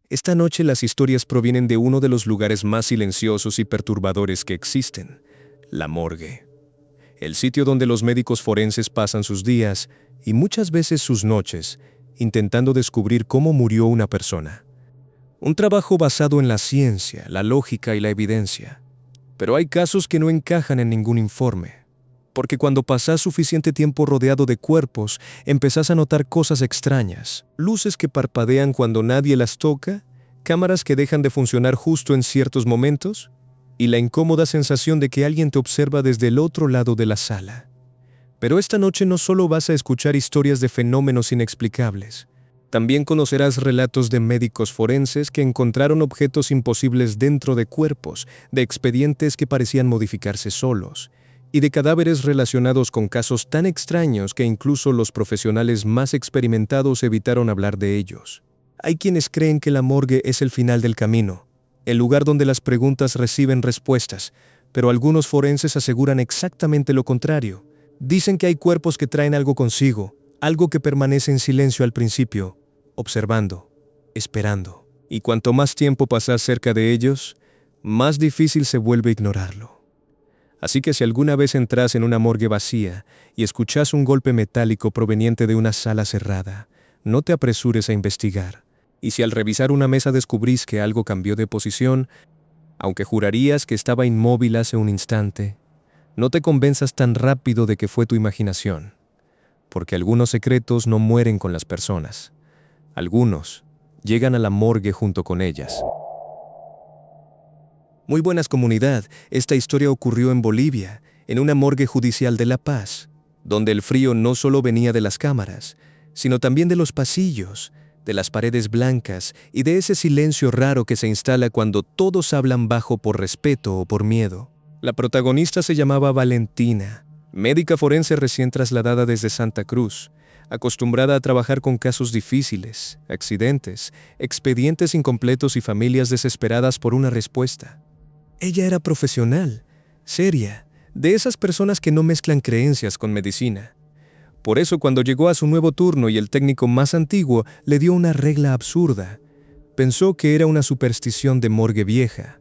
Esta noche las historias provienen de uno de los lugares más silenciosos y perturbadores que existen, la morgue. El sitio donde los médicos forenses pasan sus días, y muchas veces sus noches, intentando descubrir cómo murió una persona. Un trabajo basado en la ciencia, la lógica y la evidencia. Pero hay casos que no encajan en ningún informe. Porque cuando pasás suficiente tiempo rodeado de cuerpos, empezás a notar cosas extrañas, luces que parpadean cuando nadie las toca, cámaras que dejan de funcionar justo en ciertos momentos, y la incómoda sensación de que alguien te observa desde el otro lado de la sala. Pero esta noche no solo vas a escuchar historias de fenómenos inexplicables, también conocerás relatos de médicos forenses que encontraron objetos imposibles dentro de cuerpos, de expedientes que parecían modificarse solos, y de cadáveres relacionados con casos tan extraños que incluso los profesionales más experimentados evitaron hablar de ellos. Hay quienes creen que la morgue es el final del camino, el lugar donde las preguntas reciben respuestas, pero algunos forenses aseguran exactamente lo contrario. Dicen que hay cuerpos que traen algo consigo, algo que permanece en silencio al principio, observando, esperando. Y cuanto más tiempo pasas cerca de ellos, más difícil se vuelve ignorarlo. Así que si alguna vez entras en una morgue vacía y escuchas un golpe metálico proveniente de una sala cerrada, no te apresures a investigar. Y si al revisar una mesa descubrís que algo cambió de posición, aunque jurarías que estaba inmóvil hace un instante, no te convenzas tan rápido de que fue tu imaginación. Porque algunos secretos no mueren con las personas. Algunos llegan a la morgue junto con ellas. Muy buenas comunidad, esta historia ocurrió en Bolivia, en una morgue judicial de La Paz, donde el frío no solo venía de las cámaras, sino también de los pasillos, de las paredes blancas y de ese silencio raro que se instala cuando todos hablan bajo por respeto o por miedo. La protagonista se llamaba Valentina, médica forense recién trasladada desde Santa Cruz, acostumbrada a trabajar con casos difíciles, accidentes, expedientes incompletos y familias desesperadas por una respuesta. Ella era profesional, seria, de esas personas que no mezclan creencias con medicina. Por eso cuando llegó a su nuevo turno y el técnico más antiguo le dio una regla absurda, pensó que era una superstición de morgue vieja.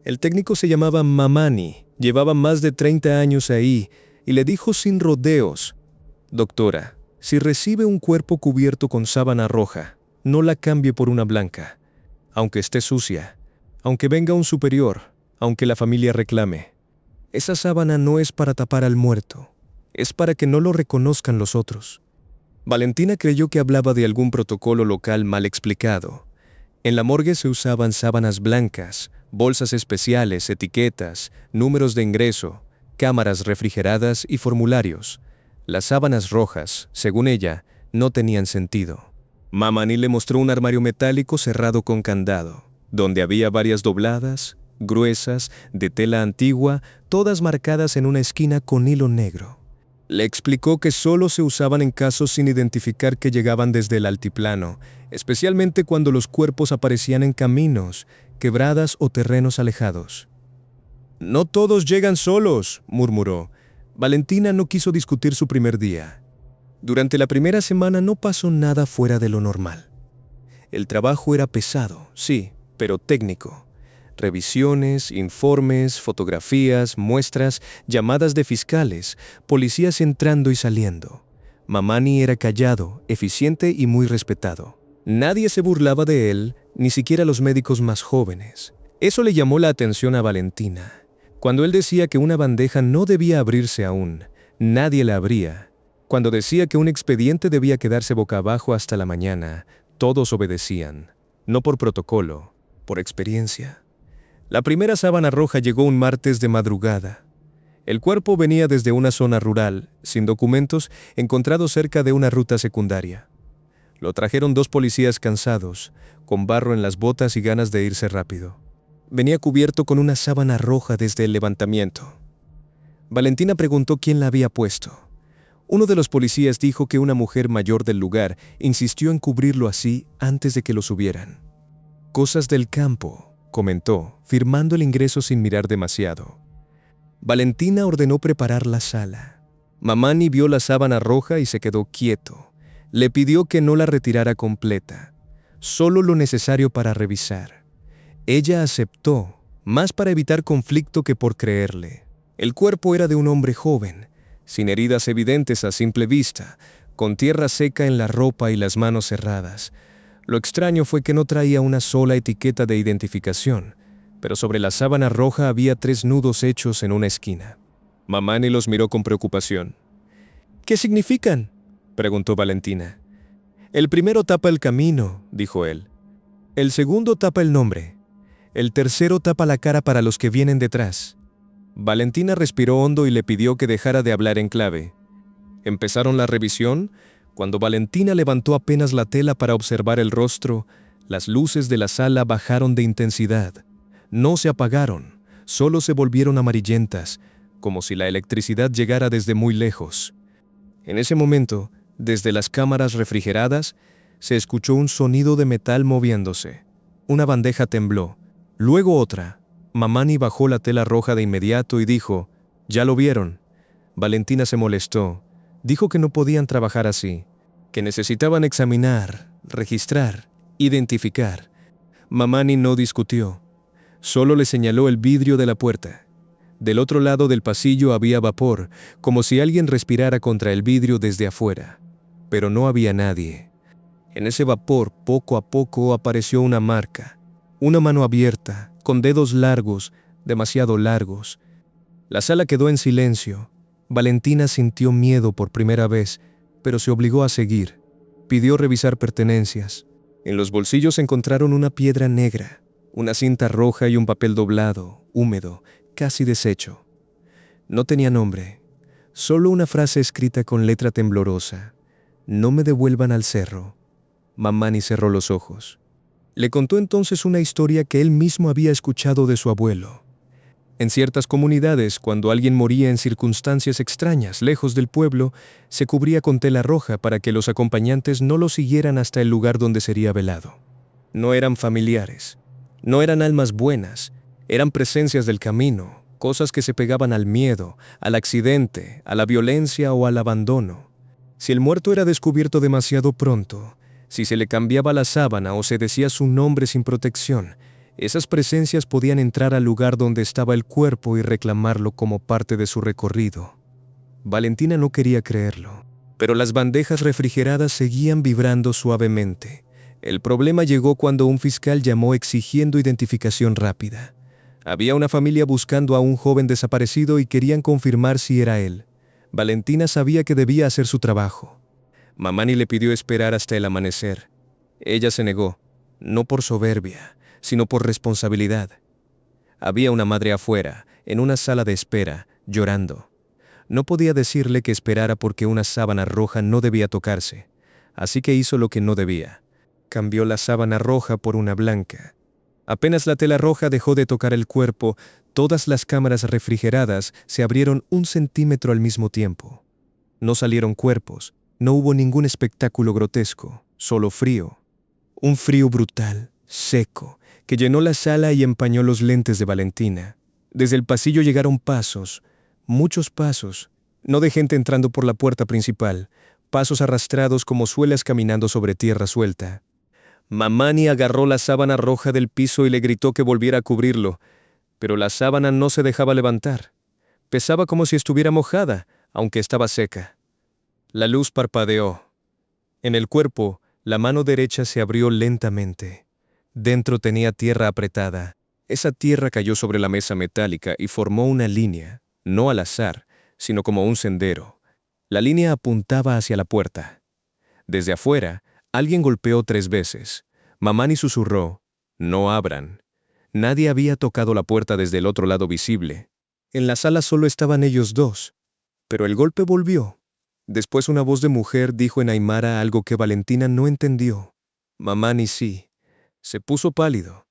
El técnico se llamaba Mamani, llevaba más de 30 años ahí, y le dijo sin rodeos: «Doctora, si recibe un cuerpo cubierto con sábana roja, no la cambie por una blanca, aunque esté sucia, aunque venga un superior, aunque la familia reclame. Esa sábana no es para tapar al muerto, es para que no lo reconozcan los otros». Valentina creyó que hablaba de algún protocolo local mal explicado. En la morgue se usaban sábanas blancas, bolsas especiales, etiquetas, números de ingreso, cámaras refrigeradas y formularios. Las sábanas rojas, según ella, no tenían sentido. Mamani le mostró un armario metálico cerrado con candado, donde había varias dobladas, gruesas, de tela antigua, todas marcadas en una esquina con hilo negro. Le explicó que solo se usaban en casos sin identificar que llegaban desde el altiplano, especialmente cuando los cuerpos aparecían en caminos, quebradas o terrenos alejados. «No todos llegan solos», murmuró. Valentina no quiso discutir su primer día. Durante la primera semana no pasó nada fuera de lo normal. El trabajo era pesado, sí, pero técnico. Revisiones, informes, fotografías, muestras, llamadas de fiscales, policías entrando y saliendo. Mamani era callado, eficiente y muy respetado. Nadie se burlaba de él, ni siquiera los médicos más jóvenes. Eso le llamó la atención a Valentina. Cuando él decía que una bandeja no debía abrirse aún, nadie la abría. Cuando decía que un expediente debía quedarse boca abajo hasta la mañana, todos obedecían. No por protocolo, por experiencia. La primera sábana roja llegó un martes de madrugada. El cuerpo venía desde una zona rural, sin documentos, encontrado cerca de una ruta secundaria. Lo trajeron 2 policías cansados, con barro en las botas y ganas de irse rápido. Venía cubierto con una sábana roja desde el levantamiento. Valentina preguntó quién la había puesto. Uno de los policías dijo que una mujer mayor del lugar insistió en cubrirlo así antes de que lo subieran. «Cosas del campo», comentó, firmando el ingreso sin mirar demasiado. Valentina ordenó preparar la sala. Mamani vio la sábana roja y se quedó quieto. Le pidió que no la retirara completa. solo lo necesario para revisar. Ella aceptó, más para evitar conflicto que por creerle. El cuerpo era de un hombre joven, sin heridas evidentes a simple vista, con tierra seca en la ropa y las manos cerradas. Lo extraño fue que no traía una sola etiqueta de identificación, pero sobre la sábana roja había 3 nudos hechos en una esquina. Mamani los miró con preocupación. ¿Qué significan?, preguntó Valentina. El primero tapa el camino, dijo él. El segundo tapa el nombre. El tercero tapa la cara para los que vienen detrás. Valentina respiró hondo y le pidió que dejara de hablar en clave. Empezaron la revisión. Cuando Valentina levantó apenas la tela para observar el rostro, las luces de la sala bajaron de intensidad. No se apagaron, solo se volvieron amarillentas, como si la electricidad llegara desde muy lejos. En ese momento, desde las cámaras refrigeradas, se escuchó un sonido de metal moviéndose. Una bandeja tembló, luego otra. Mamani bajó la tela roja de inmediato y dijo, «¿Ya lo vieron?». Valentina se molestó. Dijo que no podían trabajar así, que necesitaban examinar, registrar, identificar. Mamani no discutió. Solo le señaló el vidrio de la puerta. Del otro lado del pasillo había vapor, como si alguien respirara contra el vidrio desde afuera. Pero no había nadie. En ese vapor, poco a poco, apareció una marca. Una mano abierta, con dedos largos, demasiado largos. La sala quedó en silencio. Valentina sintió miedo por primera vez, pero se obligó a seguir. Pidió revisar pertenencias. En los bolsillos encontraron una piedra negra, una cinta roja y un papel doblado, húmedo, casi deshecho. No tenía nombre, solo una frase escrita con letra temblorosa. «No me devuelvan al cerro». Mamani cerró los ojos. Le contó entonces una historia que él mismo había escuchado de su abuelo. En ciertas comunidades, cuando alguien moría en circunstancias extrañas, lejos del pueblo, se cubría con tela roja para que los acompañantes no lo siguieran hasta el lugar donde sería velado. No eran familiares, no eran almas buenas, eran presencias del camino, cosas que se pegaban al miedo, al accidente, a la violencia o al abandono. Si el muerto era descubierto demasiado pronto, si se le cambiaba la sábana o se decía su nombre sin protección, esas presencias podían entrar al lugar donde estaba el cuerpo y reclamarlo como parte de su recorrido. Valentina no quería creerlo, pero las bandejas refrigeradas seguían vibrando suavemente. El problema llegó cuando un fiscal llamó exigiendo identificación rápida. Había una familia buscando a un joven desaparecido y querían confirmar si era él. Valentina sabía que debía hacer su trabajo. Mamani le pidió esperar hasta el amanecer. Ella se negó, no por soberbia, sino por responsabilidad. Había una madre afuera, en una sala de espera, llorando. No podía decirle que esperara porque una sábana roja no debía tocarse, así que hizo lo que no debía. Cambió la sábana roja por una blanca. Apenas la tela roja dejó de tocar el cuerpo, todas las cámaras refrigeradas se abrieron 1 centímetro al mismo tiempo. No salieron cuerpos, no hubo ningún espectáculo grotesco, solo frío. Un frío brutal, seco, que llenó la sala y empañó los lentes de Valentina. Desde el pasillo llegaron pasos, muchos pasos, no de gente entrando por la puerta principal, pasos arrastrados como suelas caminando sobre tierra suelta. Mamani agarró la sábana roja del piso y le gritó que volviera a cubrirlo, pero la sábana no se dejaba levantar. Pesaba como si estuviera mojada, aunque estaba seca. La luz parpadeó. En el cuerpo, la mano derecha se abrió lentamente. Dentro tenía tierra apretada. Esa tierra cayó sobre la mesa metálica y formó una línea, no al azar, sino como un sendero. La línea apuntaba hacia la puerta. Desde afuera, alguien golpeó 3 veces. Mamani susurró, «No abran». Nadie había tocado la puerta desde el otro lado visible. En la sala solo estaban ellos 2. Pero el golpe volvió. Después una voz de mujer dijo en aymara algo que Valentina no entendió. Mamani sí. Se puso pálido.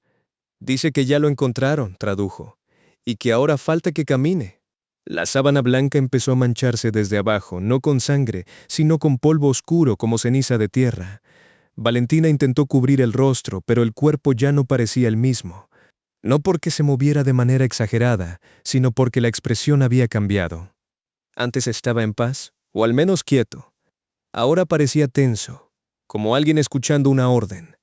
«Dice que ya lo encontraron», tradujo, «y que ahora falta que camine». La sábana blanca empezó a mancharse desde abajo, no con sangre, sino con polvo oscuro como ceniza de tierra. Valentina intentó cubrir el rostro, pero el cuerpo ya no parecía el mismo. No porque se moviera de manera exagerada, sino porque la expresión había cambiado. Antes estaba en paz, o al menos quieto. Ahora parecía tenso, como alguien escuchando una orden.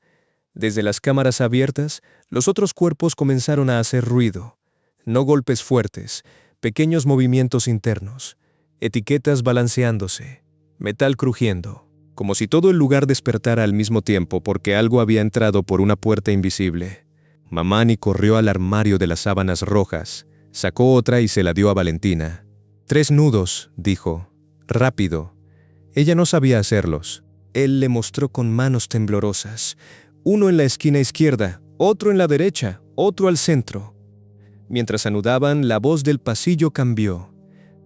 Desde las cámaras abiertas, los otros cuerpos comenzaron a hacer ruido. No golpes fuertes, pequeños movimientos internos, etiquetas balanceándose, metal crujiendo, como si todo el lugar despertara al mismo tiempo porque algo había entrado por una puerta invisible. Mamani corrió al armario de las sábanas rojas, sacó otra y se la dio a Valentina. 3 nudos, dijo. Rápido. Ella no sabía hacerlos. Él le mostró con manos temblorosas. Uno en la esquina izquierda, otro en la derecha, otro al centro. Mientras anudaban, la voz del pasillo cambió.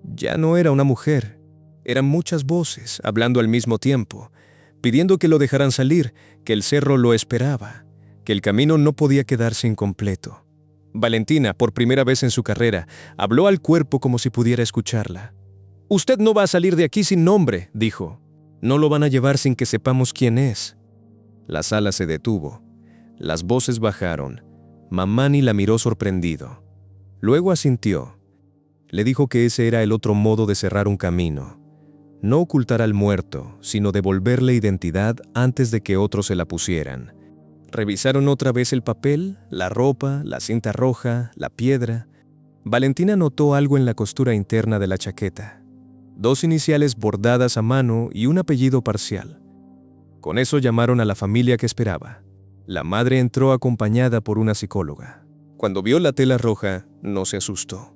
Ya no era una mujer. Eran muchas voces, hablando al mismo tiempo, pidiendo que lo dejaran salir, que el cerro lo esperaba, que el camino no podía quedarse incompleto. Valentina, por primera vez en su carrera, habló al cuerpo como si pudiera escucharla. «Usted no va a salir de aquí sin nombre», dijo. «No lo van a llevar sin que sepamos quién es». La sala se detuvo. Las voces bajaron. Mamani la miró sorprendido. Luego asintió. Le dijo que ese era el otro modo de cerrar un camino. No ocultar al muerto, sino devolverle identidad antes de que otros se la pusieran. Revisaron otra vez el papel, la ropa, la cinta roja, la piedra. Valentina notó algo en la costura interna de la chaqueta. 2 iniciales bordadas a mano y un apellido parcial. Con eso llamaron a la familia que esperaba. La madre entró acompañada por una psicóloga. Cuando vio la tela roja, no se asustó.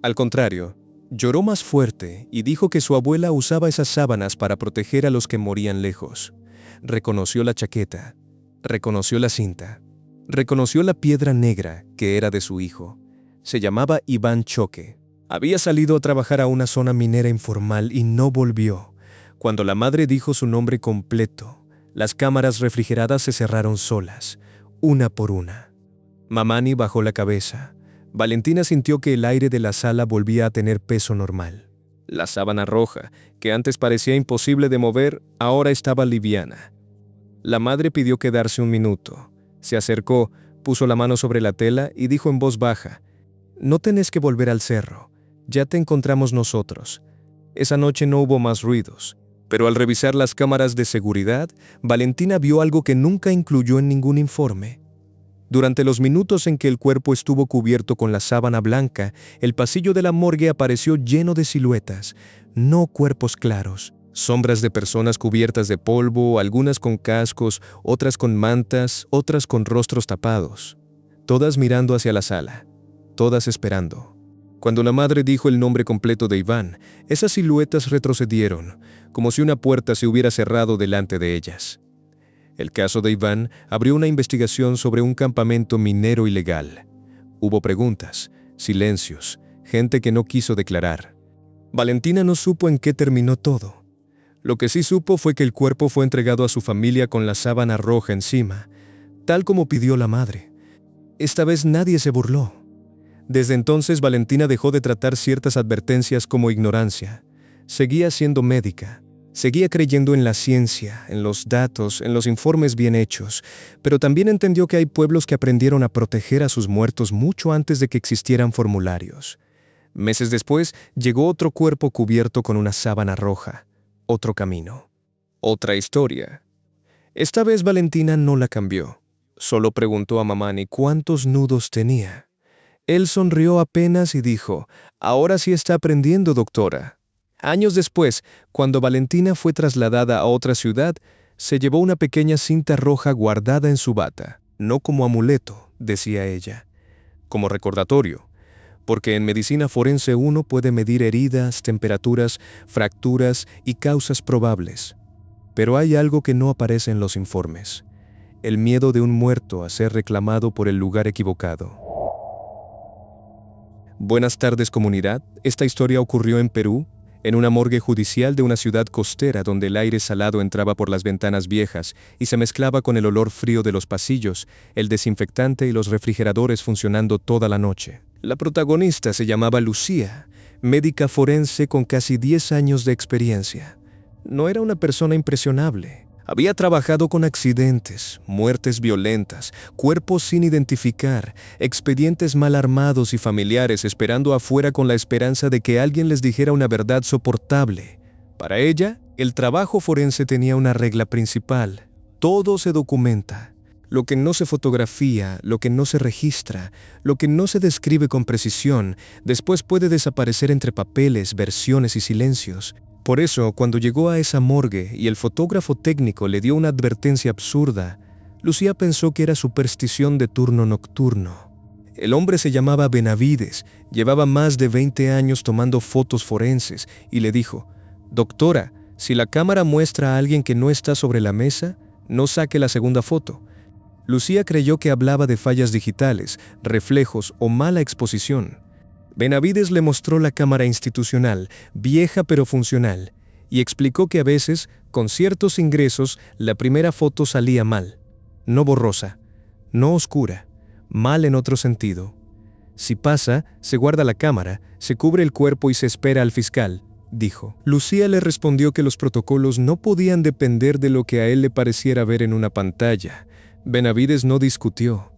Al contrario, lloró más fuerte y dijo que su abuela usaba esas sábanas para proteger a los que morían lejos. Reconoció la chaqueta, reconoció la cinta, reconoció la piedra negra que era de su hijo. Se llamaba Iván Choque. Había salido a trabajar a una zona minera informal y no volvió. Cuando la madre dijo su nombre completo, las cámaras refrigeradas se cerraron solas, una por una. Mamani bajó la cabeza. Valentina sintió que el aire de la sala volvía a tener peso normal. La sábana roja, que antes parecía imposible de mover, ahora estaba liviana. La madre pidió quedarse un minuto. Se acercó, puso la mano sobre la tela y dijo en voz baja: «No tenés que volver al cerro. Ya te encontramos nosotros». Esa noche no hubo más ruidos. Pero al revisar las cámaras de seguridad, Valentina vio algo que nunca incluyó en ningún informe. Durante los minutos en que el cuerpo estuvo cubierto con la sábana blanca, el pasillo de la morgue apareció lleno de siluetas, no cuerpos claros, sombras de personas cubiertas de polvo, algunas con cascos, otras con mantas, otras con rostros tapados, todas mirando hacia la sala, todas esperando. Cuando la madre dijo el nombre completo de Iván, esas siluetas retrocedieron, como si una puerta se hubiera cerrado delante de ellas. El caso de Iván abrió una investigación sobre un campamento minero ilegal. Hubo preguntas, silencios, gente que no quiso declarar. Valentina no supo en qué terminó todo. Lo que sí supo fue que el cuerpo fue entregado a su familia con la sábana roja encima, tal como pidió la madre. Esta vez nadie se burló. Desde entonces Valentina dejó de tratar ciertas advertencias como ignorancia. Seguía siendo médica. Seguía creyendo en la ciencia, en los datos, en los informes bien hechos, pero también entendió que hay pueblos que aprendieron a proteger a sus muertos mucho antes de que existieran formularios. Meses después, llegó otro cuerpo cubierto con una sábana roja. Otro camino. Otra historia. Esta vez Valentina no la cambió. Solo preguntó a Mamani cuántos nudos tenía. Él sonrió apenas y dijo: «Ahora sí está aprendiendo, doctora». Años después, cuando Valentina fue trasladada a otra ciudad, se llevó una pequeña cinta roja guardada en su bata, no como amuleto, decía ella, como recordatorio, porque en medicina forense uno puede medir heridas, temperaturas, fracturas y causas probables. Pero hay algo que no aparece en los informes: el miedo de un muerto a ser reclamado por el lugar equivocado. Buenas tardes, comunidad. Esta historia ocurrió en Perú, en una morgue judicial de una ciudad costera donde el aire salado entraba por las ventanas viejas y se mezclaba con el olor frío de los pasillos, el desinfectante y los refrigeradores funcionando toda la noche. La protagonista se llamaba Lucía, médica forense con casi 10 años de experiencia. No era una persona impresionable. Había trabajado con accidentes, muertes violentas, cuerpos sin identificar, expedientes mal armados y familiares esperando afuera con la esperanza de que alguien les dijera una verdad soportable. Para ella, el trabajo forense tenía una regla principal: todo se documenta. Lo que no se fotografía, lo que no se registra, lo que no se describe con precisión, después puede desaparecer entre papeles, versiones y silencios. Por eso, cuando llegó a esa morgue y el fotógrafo técnico le dio una advertencia absurda, Lucía pensó que era superstición de turno nocturno. El hombre se llamaba Benavides, llevaba más de 20 años tomando fotos forenses y le dijo: «Doctora, si la cámara muestra a alguien que no está sobre la mesa, no saque la segunda foto». Lucía creyó que hablaba de fallas digitales, reflejos o mala exposición. Benavides le mostró la cámara institucional, vieja pero funcional, y explicó que a veces, con ciertos ingresos, la primera foto salía mal. No borrosa, no oscura, mal en otro sentido. Si pasa, se guarda la cámara, se cubre el cuerpo y se espera al fiscal, dijo. Lucía le respondió que los protocolos no podían depender de lo que a él le pareciera ver en una pantalla. Benavides no discutió,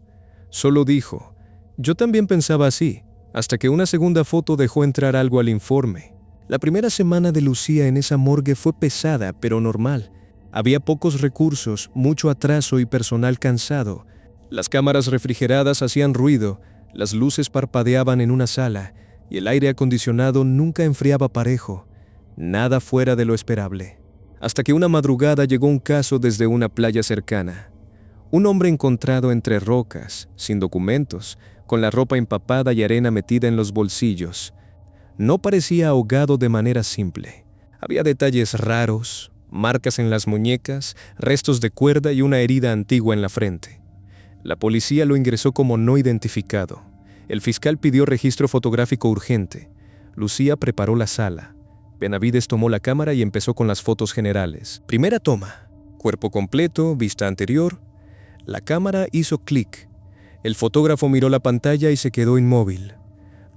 solo dijo: «Yo también pensaba así», hasta que una segunda foto dejó entrar algo al informe. La primera semana de Lucía en esa morgue fue pesada, pero normal. Había pocos recursos, mucho atraso y personal cansado. Las cámaras refrigeradas hacían ruido, las luces parpadeaban en una sala, y el aire acondicionado nunca enfriaba parejo. Nada fuera de lo esperable. Hasta que una madrugada llegó un caso desde una playa cercana. Un hombre encontrado entre rocas, sin documentos, con la ropa empapada y arena metida en los bolsillos. No parecía ahogado de manera simple. Había detalles raros, marcas en las muñecas, restos de cuerda y una herida antigua en la frente. La policía lo ingresó como no identificado. El fiscal pidió registro fotográfico urgente. Lucía preparó la sala. Benavides tomó la cámara y empezó con las fotos generales. Primera toma. Cuerpo completo, vista anterior. La cámara hizo clic. El fotógrafo miró la pantalla y se quedó inmóvil.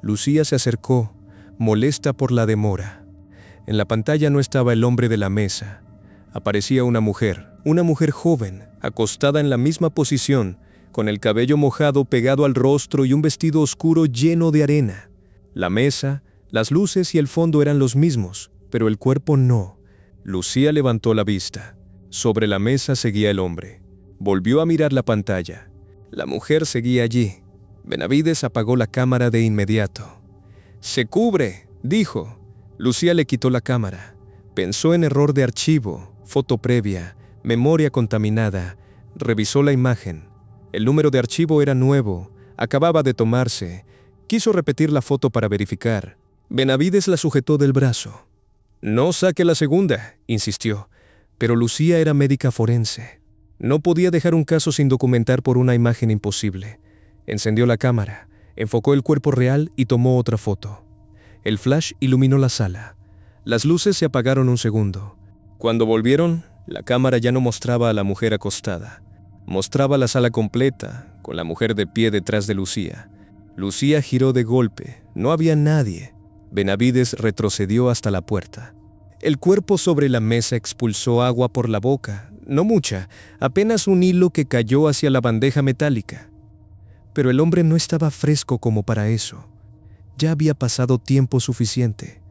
Lucía se acercó, molesta por la demora. En la pantalla no estaba el hombre de la mesa. Aparecía una mujer joven, acostada en la misma posición, con el cabello mojado pegado al rostro y un vestido oscuro lleno de arena. La mesa, las luces y el fondo eran los mismos, pero el cuerpo no. Lucía levantó la vista. Sobre la mesa seguía el hombre. Volvió a mirar la pantalla. La mujer seguía allí. Benavides apagó la cámara de inmediato. «Se cubre», dijo. Lucía le quitó la cámara. Pensó en error de archivo, foto previa, memoria contaminada. Revisó la imagen. El número de archivo era nuevo. Acababa de tomarse. Quiso repetir la foto para verificar. Benavides la sujetó del brazo. «No saque la segunda», insistió. Pero Lucía era médica forense. No podía dejar un caso sin documentar por una imagen imposible. Encendió la cámara, enfocó el cuerpo real y tomó otra foto. El flash iluminó la sala. Las luces se apagaron un segundo. Cuando volvieron, la cámara ya no mostraba a la mujer acostada. Mostraba la sala completa, con la mujer de pie detrás de Lucía. Lucía giró de golpe. No había nadie. Benavides retrocedió hasta la puerta. El cuerpo sobre la mesa expulsó agua por la boca. No mucha, apenas un hilo que cayó hacia la bandeja metálica. Pero el hombre no estaba fresco como para eso. Ya había pasado tiempo suficiente.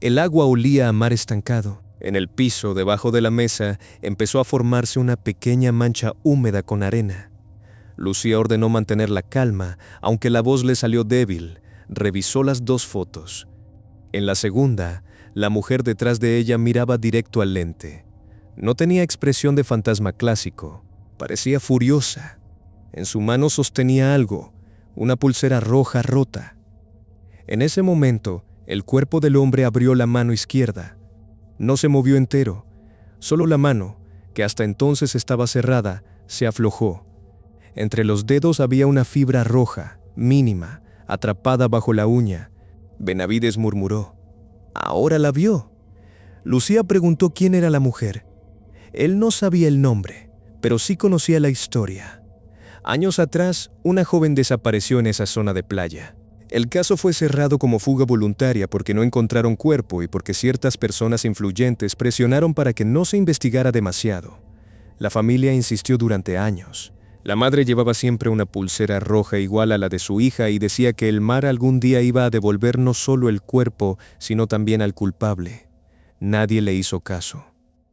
El agua olía a mar estancado. En el piso, debajo de la mesa, empezó a formarse una pequeña mancha húmeda con arena. Lucía ordenó mantener la calma, aunque la voz le salió débil. Revisó las dos fotos. En la segunda, la mujer detrás de ella miraba directo al lente. No tenía expresión de fantasma clásico. Parecía furiosa. En su mano sostenía algo, una pulsera roja rota. En ese momento, el cuerpo del hombre abrió la mano izquierda. No se movió entero. Solo la mano, que hasta entonces estaba cerrada, se aflojó. Entre los dedos había una fibra roja, mínima, atrapada bajo la uña. Benavides murmuró: «Ahora la vio». Lucía preguntó quién era la mujer. Él no sabía el nombre, pero sí conocía la historia. Años atrás, una joven desapareció en esa zona de playa. El caso fue cerrado como fuga voluntaria porque no encontraron cuerpo y porque ciertas personas influyentes presionaron para que no se investigara demasiado. La familia insistió durante años. La madre llevaba siempre una pulsera roja igual a la de su hija y decía que el mar algún día iba a devolver no solo el cuerpo, sino también al culpable. Nadie le hizo caso.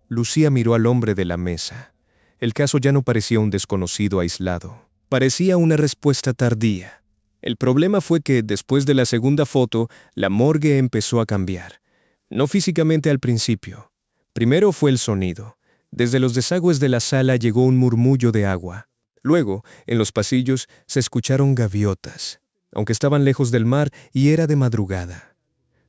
Lucía miró al hombre de la mesa. El caso ya no parecía un desconocido aislado. Parecía una respuesta tardía. El problema fue que, después de la segunda foto, la morgue empezó a cambiar. No físicamente al principio. Primero fue el sonido. Desde los desagües de la sala llegó un murmullo de agua. Luego, en los pasillos, se escucharon gaviotas, aunque estaban lejos del mar y era de madrugada.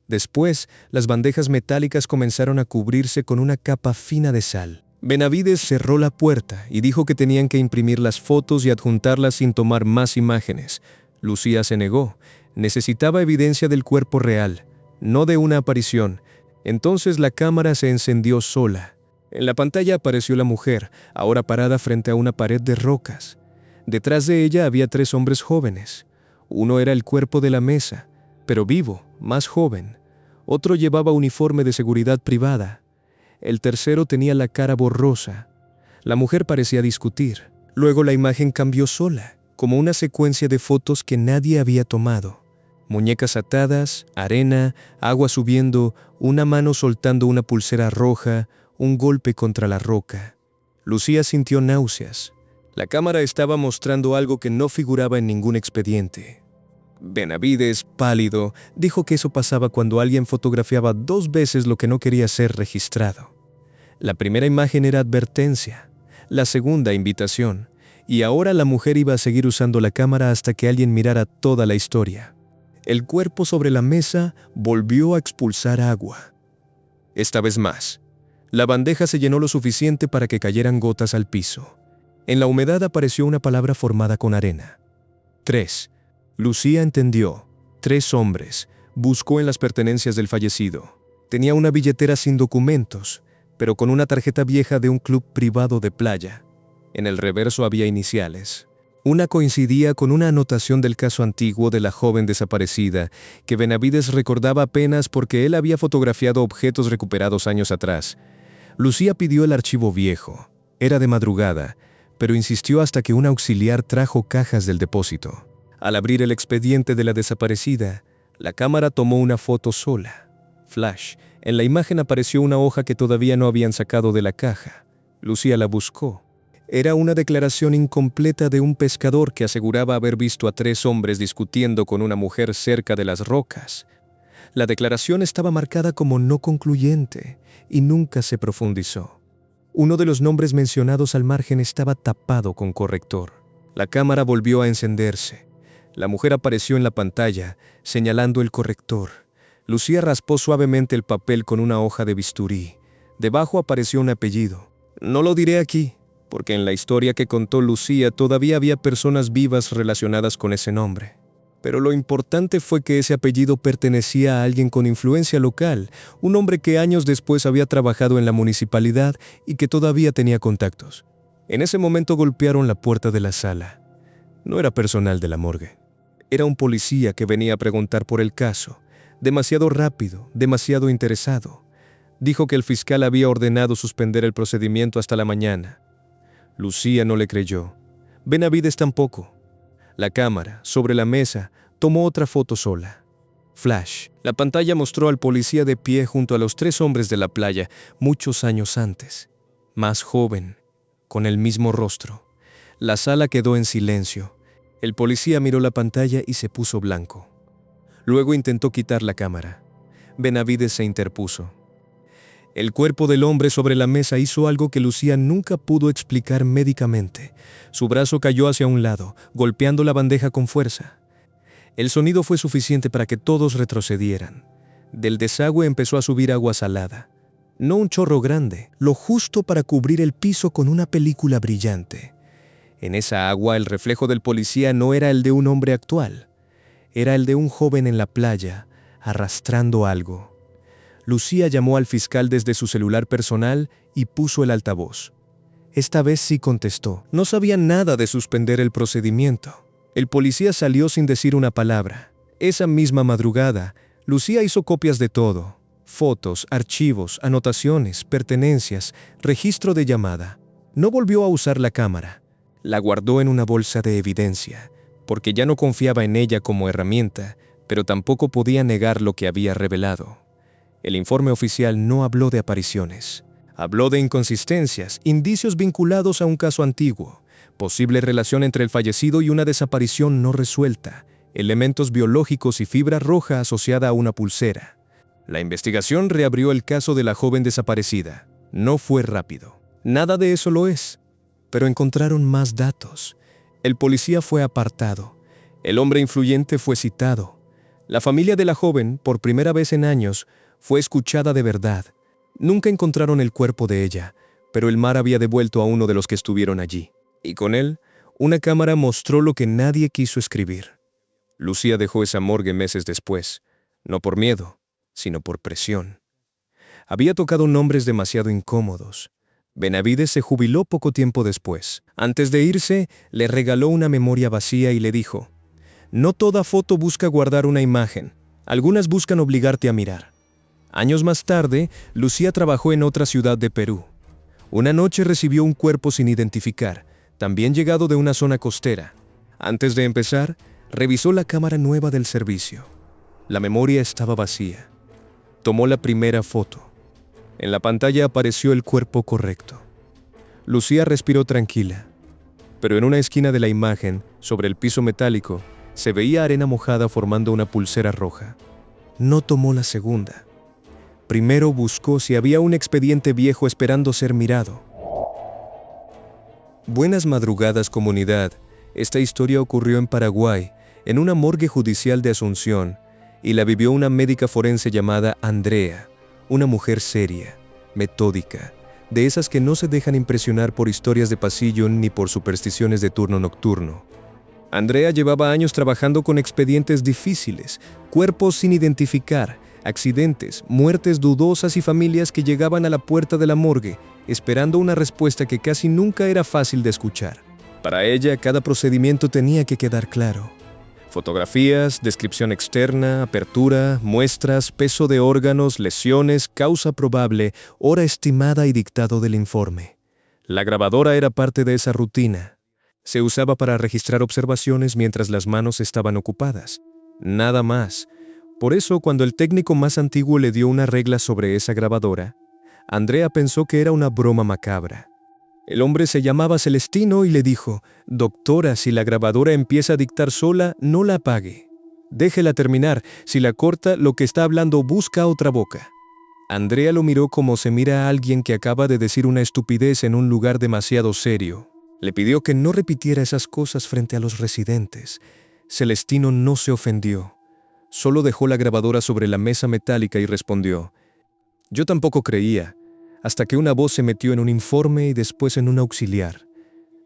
Después, las bandejas metálicas comenzaron a cubrirse con una capa fina de sal. Benavides cerró la puerta y dijo que tenían que imprimir las fotos y adjuntarlas sin tomar más imágenes. Lucía se negó. Necesitaba evidencia del cuerpo real, no de una aparición. Entonces la cámara se encendió sola. En la pantalla apareció la mujer, ahora parada frente a una pared de rocas. Detrás de ella había 3 hombres jóvenes. Uno era el cuerpo de la mesa, pero vivo, más joven. Otro llevaba uniforme de seguridad privada. El tercero tenía la cara borrosa. La mujer parecía discutir. Luego la imagen cambió sola, como una secuencia de fotos que nadie había tomado. Muñecas atadas, arena, agua subiendo, una mano soltando una pulsera roja, un golpe contra la roca. Lucía sintió náuseas. La cámara estaba mostrando algo que no figuraba en ningún expediente. Benavides, pálido, dijo que eso pasaba cuando alguien fotografiaba 2 veces lo que no quería ser registrado. La primera imagen era advertencia, la segunda invitación, y ahora la mujer iba a seguir usando la cámara hasta que alguien mirara toda la historia. El cuerpo sobre la mesa volvió a expulsar agua. Esta vez más. La bandeja se llenó lo suficiente para que cayeran gotas al piso. En la humedad apareció una palabra formada con arena. 3. Lucía entendió. 3 hombres. Buscó en las pertenencias del fallecido. Tenía una billetera sin documentos, pero con una tarjeta vieja de un club privado de playa. En el reverso había iniciales. Una coincidía con una anotación del caso antiguo de la joven desaparecida, que Benavides recordaba apenas porque él había fotografiado objetos recuperados años atrás. Lucía pidió el archivo viejo. Era de madrugada, pero insistió hasta que un auxiliar trajo cajas del depósito. Al abrir el expediente de la desaparecida, la cámara tomó una foto sola. Flash. En la imagen apareció una hoja que todavía no habían sacado de la caja. Lucía la buscó. Era una declaración incompleta de un pescador que aseguraba haber visto a 3 hombres discutiendo con una mujer cerca de las rocas. La declaración estaba marcada como no concluyente y nunca se profundizó. Uno de los nombres mencionados al margen estaba tapado con corrector. La cámara volvió a encenderse. La mujer apareció en la pantalla, señalando el corrector. Lucía raspó suavemente el papel con una hoja de bisturí. Debajo apareció un apellido. No lo diré aquí, porque en la historia que contó Lucía todavía había personas vivas relacionadas con ese nombre. Pero lo importante fue que ese apellido pertenecía a alguien con influencia local, un hombre que años después había trabajado en la municipalidad y que todavía tenía contactos. En ese momento golpearon la puerta de la sala. No era personal de la morgue. Era un policía que venía a preguntar por el caso. Demasiado rápido, demasiado interesado. Dijo que el fiscal había ordenado suspender el procedimiento hasta la mañana. Lucía no le creyó. Benavides tampoco. La cámara, sobre la mesa, tomó otra foto sola. Flash. La pantalla mostró al policía de pie junto a los 3 hombres de la playa, muchos años antes. Más joven, con el mismo rostro. La sala quedó en silencio. El policía miró la pantalla y se puso blanco. Luego intentó quitar la cámara. Benavides se interpuso. El cuerpo del hombre sobre la mesa hizo algo que Lucía nunca pudo explicar médicamente. Su brazo cayó hacia un lado, golpeando la bandeja con fuerza. El sonido fue suficiente para que todos retrocedieran. Del desagüe empezó a subir agua salada. No un chorro grande, lo justo para cubrir el piso con una película brillante. En esa agua el reflejo del policía no era el de un hombre actual. Era el de un joven en la playa, arrastrando algo. Lucía llamó al fiscal desde su celular personal y puso el altavoz. Esta vez sí contestó. No sabía nada de suspender el procedimiento. El policía salió sin decir una palabra. Esa misma madrugada, Lucía hizo copias de todo. Fotos, archivos, anotaciones, pertenencias, registro de llamada. No volvió a usar la cámara. La guardó en una bolsa de evidencia, porque ya no confiaba en ella como herramienta, pero tampoco podía negar lo que había revelado. El informe oficial no habló de apariciones. Habló de inconsistencias, indicios vinculados a un caso antiguo, posible relación entre el fallecido y una desaparición no resuelta, elementos biológicos y fibra roja asociada a una pulsera. La investigación reabrió el caso de la joven desaparecida. No fue rápido. Nada de eso lo es. Pero encontraron más datos. El policía fue apartado. El hombre influyente fue citado. La familia de la joven, por primera vez en años, fue escuchada de verdad. Nunca encontraron el cuerpo de ella, pero el mar había devuelto a uno de los que estuvieron allí. Y con él, una cámara mostró lo que nadie quiso escribir. Lucía dejó esa morgue meses después, no por miedo, sino por presión. Había tocado nombres demasiado incómodos. Benavides se jubiló poco tiempo después. Antes de irse, le regaló una memoria vacía y le dijo: «No toda foto busca guardar una imagen. Algunas buscan obligarte a mirar». Años más tarde, Lucía trabajó en otra ciudad de Perú. Una noche recibió un cuerpo sin identificar, también llegado de una zona costera. Antes de empezar, revisó la cámara nueva del servicio. La memoria estaba vacía. Tomó la primera foto. En la pantalla apareció el cuerpo correcto. Lucía respiró tranquila, pero en una esquina de la imagen, sobre el piso metálico, se veía arena mojada formando una pulsera roja. No tomó la segunda. Primero buscó si había un expediente viejo esperando ser mirado. Buenas madrugadas, comunidad. Esta historia ocurrió en Paraguay, en una morgue judicial de Asunción, y la vivió una médica forense llamada Andrea, una mujer seria, metódica, de esas que no se dejan impresionar por historias de pasillo ni por supersticiones de turno nocturno. Andrea llevaba años trabajando con expedientes difíciles, cuerpos sin identificar, accidentes, muertes dudosas y familias que llegaban a la puerta de la morgue, esperando una respuesta que casi nunca era fácil de escuchar. Para ella, cada procedimiento tenía que quedar claro. Fotografías, descripción externa, apertura, muestras, peso de órganos, lesiones, causa probable, hora estimada y dictado del informe. La grabadora era parte de esa rutina. Se usaba para registrar observaciones mientras las manos estaban ocupadas. Nada más. Por eso, cuando el técnico más antiguo le dio una regla sobre esa grabadora, Andrea pensó que era una broma macabra. El hombre se llamaba Celestino y le dijo: «Doctora, si la grabadora empieza a dictar sola, no la apague. Déjela terminar. Si la corta, lo que está hablando busca otra boca». Andrea lo miró como se mira a alguien que acaba de decir una estupidez en un lugar demasiado serio. Le pidió que no repitiera esas cosas frente a los residentes. Celestino no se ofendió. Solo dejó la grabadora sobre la mesa metálica y respondió: «Yo tampoco creía, hasta que una voz se metió en un informe y después en un auxiliar.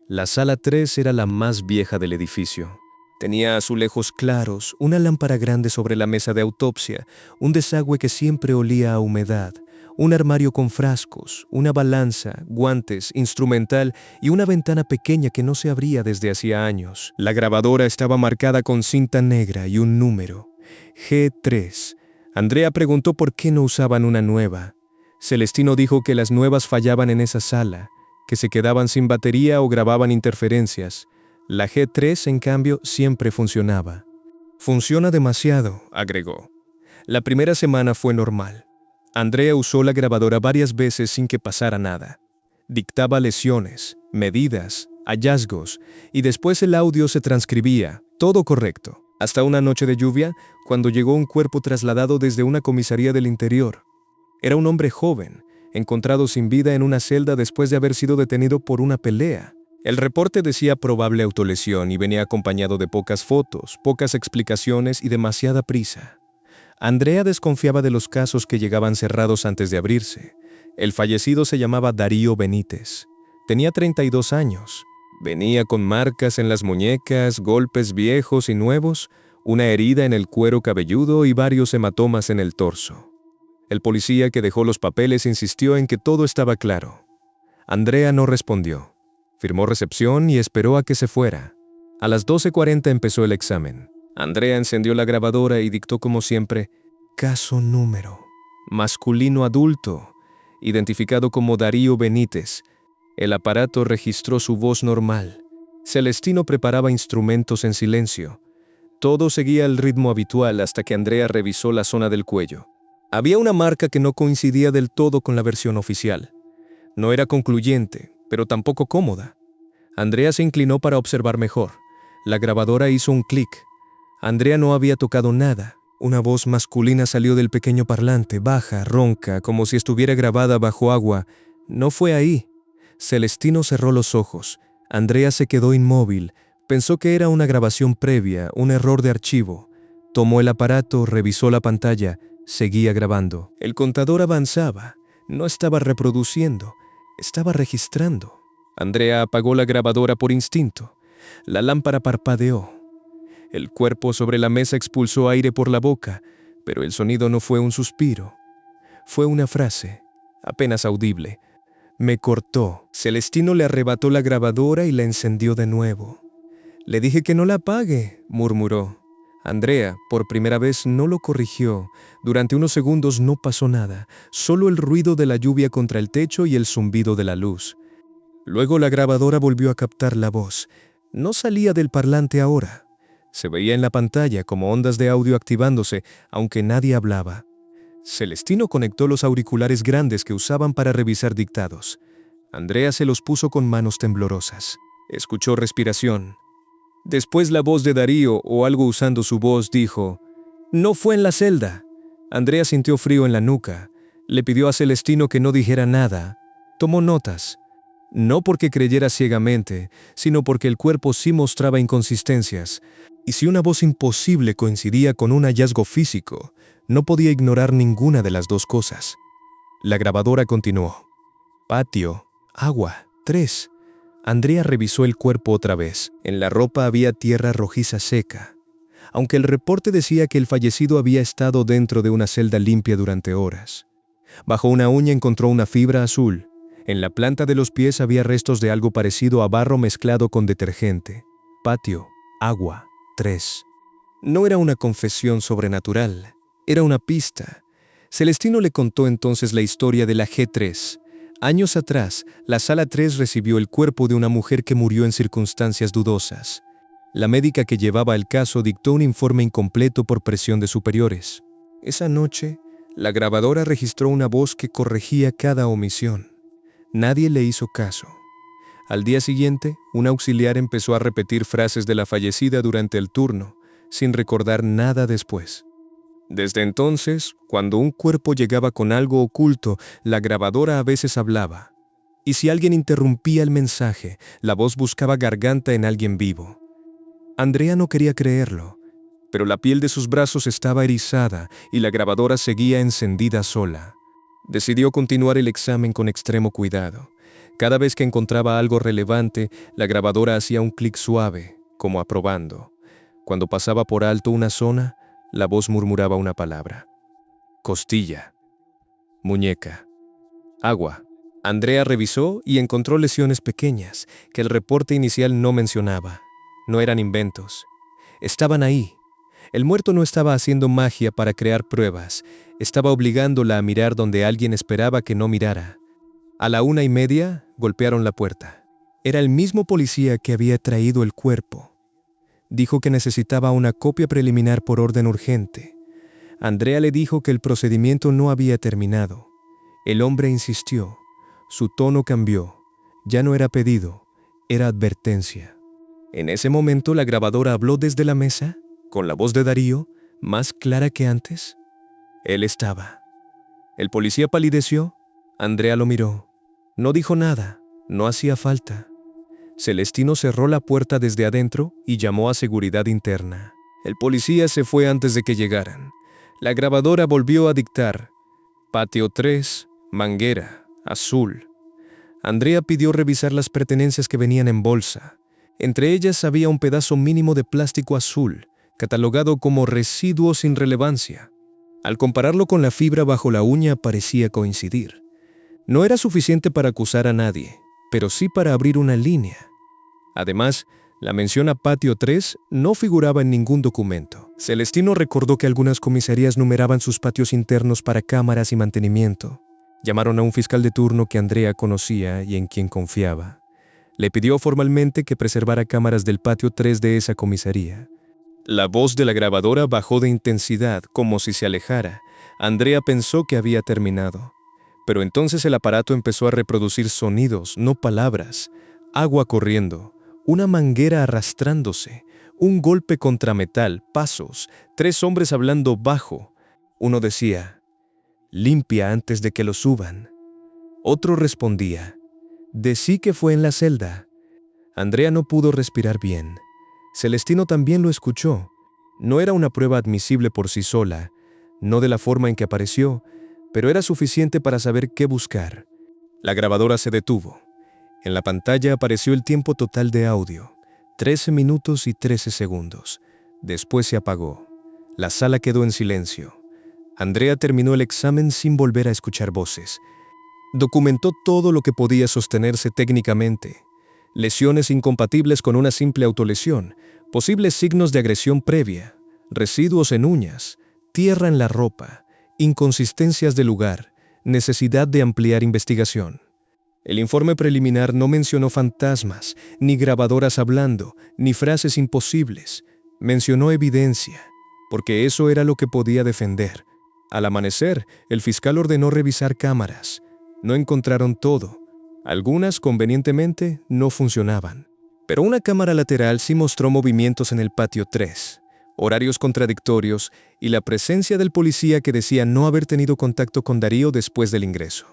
La sala 3 era la más vieja del edificio. Tenía azulejos claros, una lámpara grande sobre la mesa de autopsia, un desagüe que siempre olía a humedad, un armario con frascos, una balanza, guantes, instrumental y una ventana pequeña que no se abría desde hacía años. La grabadora estaba marcada con cinta negra y un número, G3. Andrea preguntó por qué no usaban una nueva. Celestino dijo que las nuevas fallaban en esa sala, que se quedaban sin batería o grababan interferencias. La G3, en cambio, siempre funcionaba. «Funciona demasiado», agregó. La primera semana fue normal. Andrea usó la grabadora varias veces sin que pasara nada. Dictaba lesiones, medidas, hallazgos, y después el audio se transcribía, todo correcto. Hasta una noche de lluvia, cuando llegó un cuerpo trasladado desde una comisaría del interior. Era un hombre joven, encontrado sin vida en una celda después de haber sido detenido por una pelea. El reporte decía probable autolesión y venía acompañado de pocas fotos, pocas explicaciones y demasiada prisa. Andrea desconfiaba de los casos que llegaban cerrados antes de abrirse. El fallecido se llamaba Darío Benítez. Tenía 32 años. Venía con marcas en las muñecas, golpes viejos y nuevos, una herida en el cuero cabelludo y varios hematomas en el torso. El policía que dejó los papeles insistió en que todo estaba claro. Andrea no respondió. Firmó recepción y esperó a que se fuera. A las 12:40 empezó el examen. Andrea encendió la grabadora y dictó como siempre: «Caso número. Masculino adulto. Identificado como Darío Benítez». El aparato registró su voz normal. Celestino preparaba instrumentos en silencio. Todo seguía el ritmo habitual hasta que Andrea revisó la zona del cuello. Había una marca que no coincidía del todo con la versión oficial. No era concluyente, pero tampoco cómoda. Andrea se inclinó para observar mejor. La grabadora hizo un clic. Andrea no había tocado nada. Una voz masculina salió del pequeño parlante, baja, ronca, como si estuviera grabada bajo agua. No fue ahí. Celestino cerró los ojos. Andrea se quedó inmóvil. Pensó que era una grabación previa, un error de archivo. Tomó el aparato, revisó la pantalla. Seguía grabando. El contador avanzaba. No estaba reproduciendo. Estaba registrando. Andrea apagó la grabadora por instinto. La lámpara parpadeó. El cuerpo sobre la mesa expulsó aire por la boca, pero el sonido no fue un suspiro. Fue una frase, apenas audible. Me cortó. Celestino le arrebató la grabadora y la encendió de nuevo. Le dije que no la apague, murmuró. Andrea, por primera vez, no lo corrigió. Durante unos segundos no pasó nada, solo el ruido de la lluvia contra el techo y el zumbido de la luz. Luego la grabadora volvió a captar la voz. No salía del parlante ahora. Se veía en la pantalla como ondas de audio activándose, aunque nadie hablaba. Celestino conectó los auriculares grandes que usaban para revisar dictados. Andrea se los puso con manos temblorosas. Escuchó respiración. Después la voz de Darío, o algo usando su voz, dijo: «No fue en la celda». Andrea sintió frío en la nuca. Le pidió a Celestino que no dijera nada. Tomó notas. No porque creyera ciegamente, sino porque el cuerpo sí mostraba inconsistencias. Y si una voz imposible coincidía con un hallazgo físico, no podía ignorar ninguna de las dos cosas. La grabadora continuó. Patio, agua, 3. Andrea revisó el cuerpo otra vez. En la ropa había tierra rojiza seca. Aunque el reporte decía que el fallecido había estado dentro de una celda limpia durante horas. Bajo una uña encontró una fibra azul. En la planta de los pies había restos de algo parecido a barro mezclado con detergente. Patio, agua, 3. No era una confesión sobrenatural, era una pista. Celestino le contó entonces la historia de la G3. Años atrás, la Sala 3 recibió el cuerpo de una mujer que murió en circunstancias dudosas. La médica que llevaba el caso dictó un informe incompleto por presión de superiores. Esa noche, la grabadora registró una voz que corregía cada omisión. Nadie le hizo caso. Al día siguiente, un auxiliar empezó a repetir frases de la fallecida durante el turno, sin recordar nada después. Desde entonces, cuando un cuerpo llegaba con algo oculto, la grabadora a veces hablaba. Y si alguien interrumpía el mensaje, la voz buscaba garganta en alguien vivo. Andrea no quería creerlo, pero la piel de sus brazos estaba erizada y la grabadora seguía encendida sola. Decidió continuar el examen con extremo cuidado. Cada vez que encontraba algo relevante, la grabadora hacía un clic suave, como aprobando. Cuando pasaba por alto una zona, la voz murmuraba una palabra. Costilla. Muñeca. Agua. Andrea revisó y encontró lesiones pequeñas que el reporte inicial no mencionaba. No eran inventos. Estaban ahí. El muerto no estaba haciendo magia para crear pruebas. Estaba obligándola a mirar donde alguien esperaba que no mirara. A la 1:30 golpearon la puerta. Era el mismo policía que había traído el cuerpo. Dijo que necesitaba una copia preliminar por orden urgente. Andrea le dijo que el procedimiento no había terminado. El hombre insistió. Su tono cambió. Ya no era pedido, era advertencia. En ese momento la grabadora habló desde la mesa, con la voz de Darío, más clara que antes. Él estaba. El policía palideció. Andrea lo miró. No dijo nada, no hacía falta. Celestino cerró la puerta desde adentro y llamó a seguridad interna. El policía se fue antes de que llegaran. La grabadora volvió a dictar. Patio 3, manguera, azul. Andrea pidió revisar las pertenencias que venían en bolsa. Entre ellas había un pedazo mínimo de plástico azul, catalogado como residuo sin relevancia. Al compararlo con la fibra bajo la uña parecía coincidir. No era suficiente para acusar a nadie, pero sí para abrir una línea. Además, la mención a Patio 3 no figuraba en ningún documento. Celestino recordó que algunas comisarías numeraban sus patios internos para cámaras y mantenimiento. Llamaron a un fiscal de turno que Andrea conocía y en quien confiaba. Le pidió formalmente que preservara cámaras del Patio 3 de esa comisaría. La voz de la grabadora bajó de intensidad, como si se alejara. Andrea pensó que había terminado. Pero entonces el aparato empezó a reproducir sonidos, no palabras. Agua corriendo, una manguera arrastrándose, un golpe contra metal, pasos, 3 hombres hablando bajo. Uno decía, «Limpia antes de que lo suban». Otro respondía, «Decí que fue en la celda». Andrea no pudo respirar bien. Celestino también lo escuchó. No era una prueba admisible por sí sola, no de la forma en que apareció, pero era suficiente para saber qué buscar. La grabadora se detuvo. En la pantalla apareció el tiempo total de audio, 13 minutos y 13 segundos. Después se apagó. La sala quedó en silencio. Andrea terminó el examen sin volver a escuchar voces. Documentó todo lo que podía sostenerse técnicamente. Lesiones incompatibles con una simple autolesión, posibles signos de agresión previa, residuos en uñas, tierra en la ropa, inconsistencias de lugar, necesidad de ampliar investigación. El informe preliminar no mencionó fantasmas, ni grabadoras hablando, ni frases imposibles. Mencionó evidencia, porque eso era lo que podía defender. Al amanecer, el fiscal ordenó revisar cámaras. No encontraron todo. Algunas, convenientemente, no funcionaban. Pero una cámara lateral sí mostró movimientos en el patio 3, horarios contradictorios y la presencia del policía que decía no haber tenido contacto con Darío después del ingreso.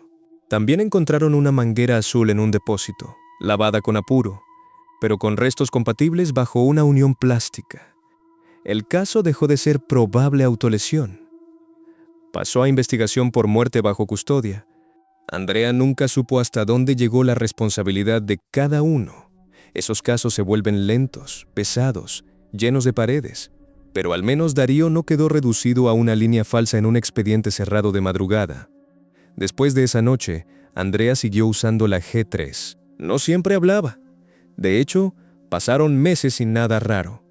También encontraron una manguera azul en un depósito, lavada con apuro, pero con restos compatibles bajo una unión plástica. El caso dejó de ser probable autolesión. Pasó a investigación por muerte bajo custodia. Andrea nunca supo hasta dónde llegó la responsabilidad de cada uno. Esos casos se vuelven lentos, pesados, llenos de paredes. Pero al menos Darío no quedó reducido a una línea falsa en un expediente cerrado de madrugada. Después de esa noche, Andrea siguió usando la G3. No siempre hablaba. De hecho, pasaron meses sin nada raro.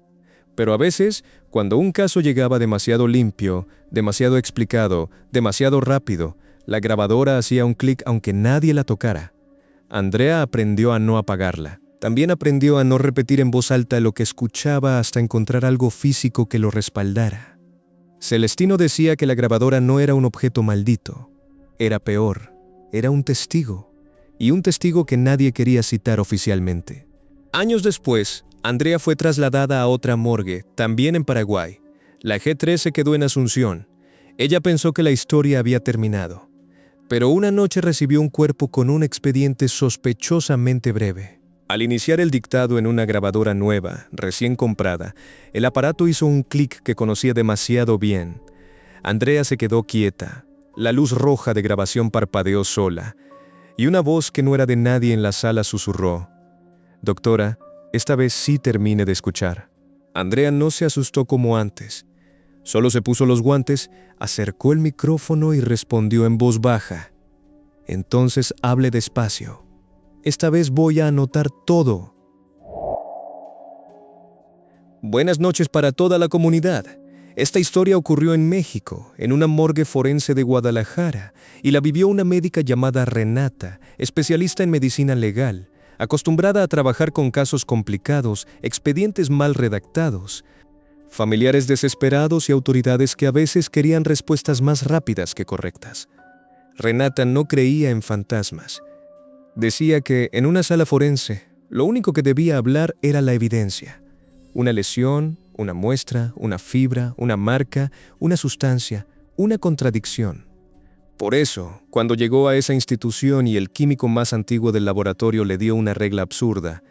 Pero a veces, cuando un caso llegaba demasiado limpio, demasiado explicado, demasiado rápido, la grabadora hacía un clic aunque nadie la tocara. Andrea aprendió a no apagarla. También aprendió a no repetir en voz alta lo que escuchaba hasta encontrar algo físico que lo respaldara. Celestino decía que la grabadora no era un objeto maldito. Era peor, era un testigo, y un testigo que nadie quería citar oficialmente. Años después, Andrea fue trasladada a otra morgue, también en Paraguay. La G3 se quedó en Asunción. Ella pensó que la historia había terminado. Pero una noche recibió un cuerpo con un expediente sospechosamente breve. Al iniciar el dictado en una grabadora nueva, recién comprada, el aparato hizo un clic que conocía demasiado bien. Andrea se quedó quieta. La luz roja de grabación parpadeó sola, y una voz que no era de nadie en la sala susurró: «Doctora, esta vez sí termine de escuchar». Andrea no se asustó como antes. Solo se puso los guantes, acercó el micrófono y respondió en voz baja: «Entonces hable despacio. Esta vez voy a anotar todo». Buenas noches para toda la comunidad. Esta historia ocurrió en México, en una morgue forense de Guadalajara, y la vivió una médica llamada Renata, especialista en medicina legal, acostumbrada a trabajar con casos complicados, expedientes mal redactados, familiares desesperados y autoridades que a veces querían respuestas más rápidas que correctas. Renata no creía en fantasmas. Decía que en una sala forense, lo único que debía hablar era la evidencia. Una lesión, una muestra, una fibra, una marca, una sustancia, una contradicción. Por eso, cuando llegó a esa institución y el químico más antiguo del laboratorio le dio una regla absurda,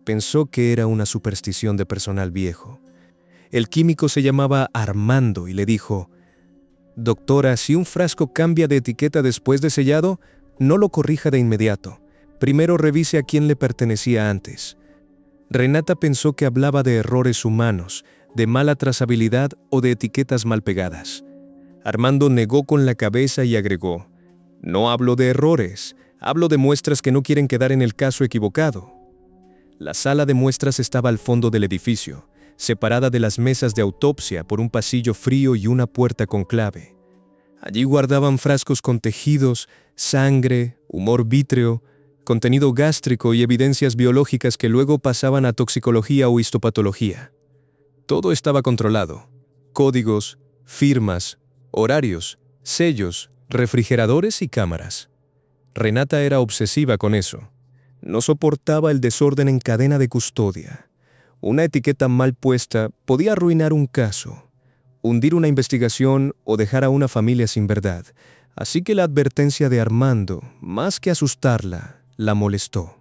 pensó que era una superstición de personal viejo. El químico se llamaba Armando y le dijo: «Doctora, si un frasco cambia de etiqueta después de sellado, no lo corrija de inmediato. Primero revise a quién le pertenecía antes». Renata pensó que hablaba de errores humanos, de mala trazabilidad o de etiquetas mal pegadas. Armando negó con la cabeza y agregó: «No hablo de errores, hablo de muestras que no quieren quedar en el caso equivocado». La sala de muestras estaba al fondo del edificio, separada de las mesas de autopsia por un pasillo frío y una puerta con clave. Allí guardaban frascos con tejidos, sangre, humor vítreo, contenido gástrico y evidencias biológicas que luego pasaban a toxicología o histopatología. Todo estaba controlado: códigos, firmas, horarios, sellos, refrigeradores y cámaras. Renata era obsesiva con eso. No soportaba el desorden en cadena de custodia. Una etiqueta mal puesta podía arruinar un caso, hundir una investigación o dejar a una familia sin verdad. Así que la advertencia de Armando, más que asustarla, la molestó.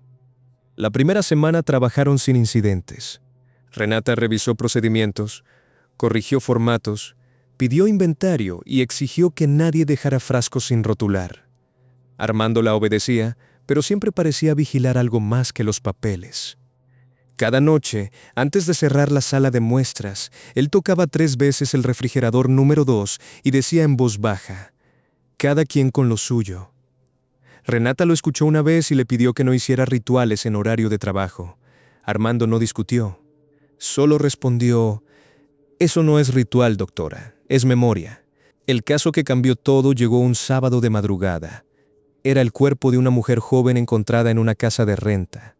La primera semana trabajaron sin incidentes. Renata revisó procedimientos, corrigió formatos, pidió inventario y exigió que nadie dejara frascos sin rotular. Armando la obedecía, pero siempre parecía vigilar algo más que los papeles. Cada noche, antes de cerrar la sala de muestras, él tocaba 3 veces el refrigerador número 2 y decía en voz baja: «Cada quien con lo suyo». Renata lo escuchó una vez y le pidió que no hiciera rituales en horario de trabajo. Armando no discutió. Solo respondió: «Eso no es ritual, doctora, es memoria». El caso que cambió todo llegó un sábado de madrugada. Era el cuerpo de una mujer joven encontrada en una casa de renta.